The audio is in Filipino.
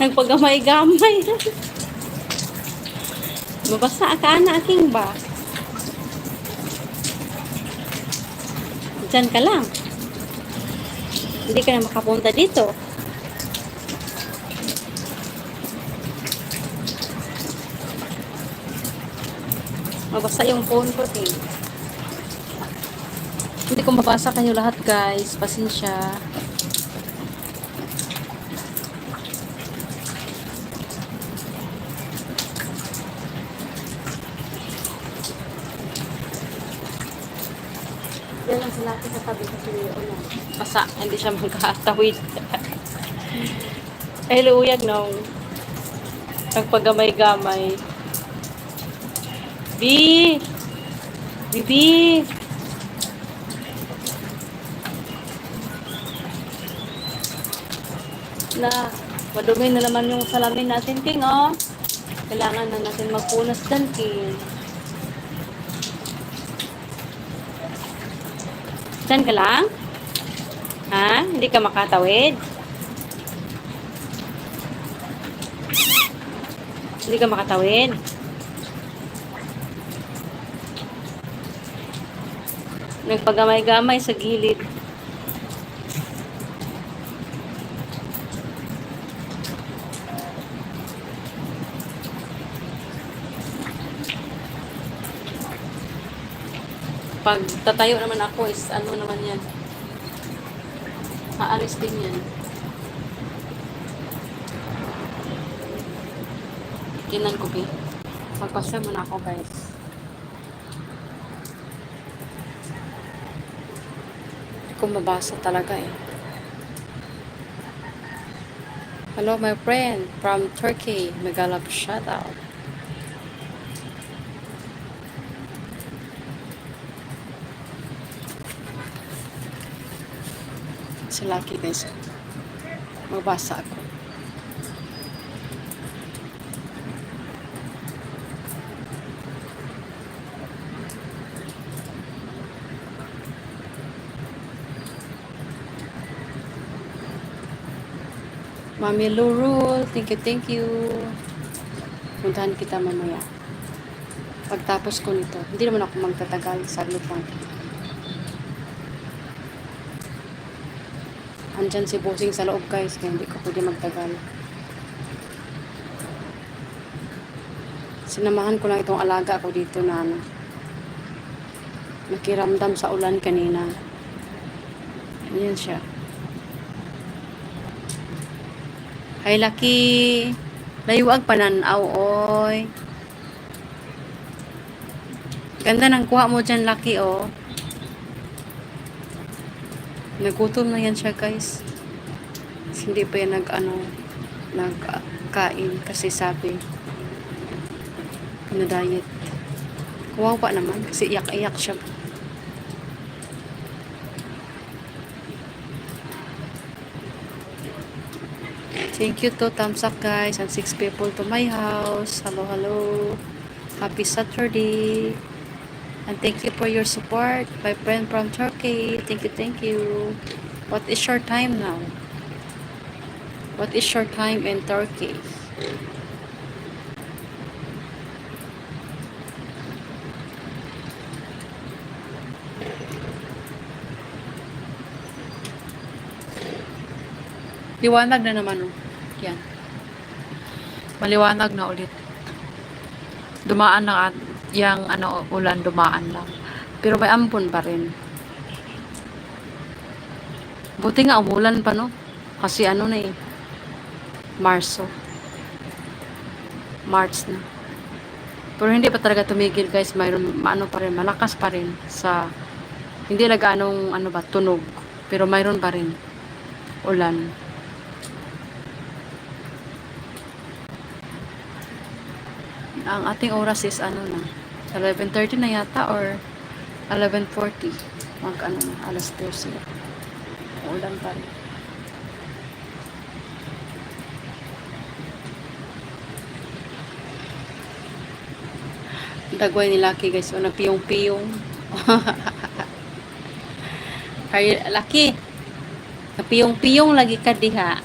Nagpagamay-gamay. Mabasa ka na aking ba? Diyan ka lang. Hindi ka na makapunta dito. Mabasa yung phone ko, eh. Hindi ko mabasa kayo lahat, guys. Pasensya. Yan lang sila sa tabi kasi ano. Basa, hindi siya magkatawid. Ay, luyag nung nagpagamay-gamay. Bibi! Na, madumi na naman yung salamin natin, King, oh. Kailangan na natin magpunas dyan, King. Diyan ka lang? Ha? Hindi ka makatawid? Hindi ka makatawid? Nagpagamay-gamay sa gilid. Pag tatayo naman ako is ano naman yan. Aalis din yan. Kinan ko, Pi. Magpasya muna ako, guys. Hindi ko mabasa talaga, eh. Hello, my friend from Turkey. Megalab shoutout. Si Lucky, guys. Mabasa ako. Mami Lurul, thank you. Puntahan kita mamaya. Pagtapos ko nito, hindi naman ako magtatagal, saglit lang. Andyan si Bossing sa loob, guys, kaya hindi ko pwede magtagal. Sinamahan ko lang itong alaga ko dito na ano, nakiramdam sa ulan kanina. Ayan siya. Hi, Lucky. Layuag pananaw, oy. Ganda ng kuha mo dyan, Lucky, oh. Nagutom na yan siya, guys. Hindi pa yan nagkain kasi sabi na diet. Kuha pa naman kasi iyak-iyak siya. Thank you to thumbs up, guys, and 6 people to my house. Hello, hello. Happy Saturday. And thank you for your support, my friend from Turkey. Thank you. What is your time now? What is your time in Turkey? Liwanag na naman, oh. Yan. Maliwanag na ulit. Dumaan na yung ulan, dumaan lang. Pero may ampon pa rin. Buti nga umulan pa, no? Kasi na eh. March na. Pero hindi pa talaga tumigil, guys. Mayroon pa rin, malakas pa rin sa hindi tunog. Pero mayroon pa rin ulan. Ang ating oras is 11:30 na yata or 11:40. Alas 12. Ulan pa rin. Dagway ni Lucky, guys. So, nagpiyong-piyong. Lucky, napiyong-piyong lagi ka diha.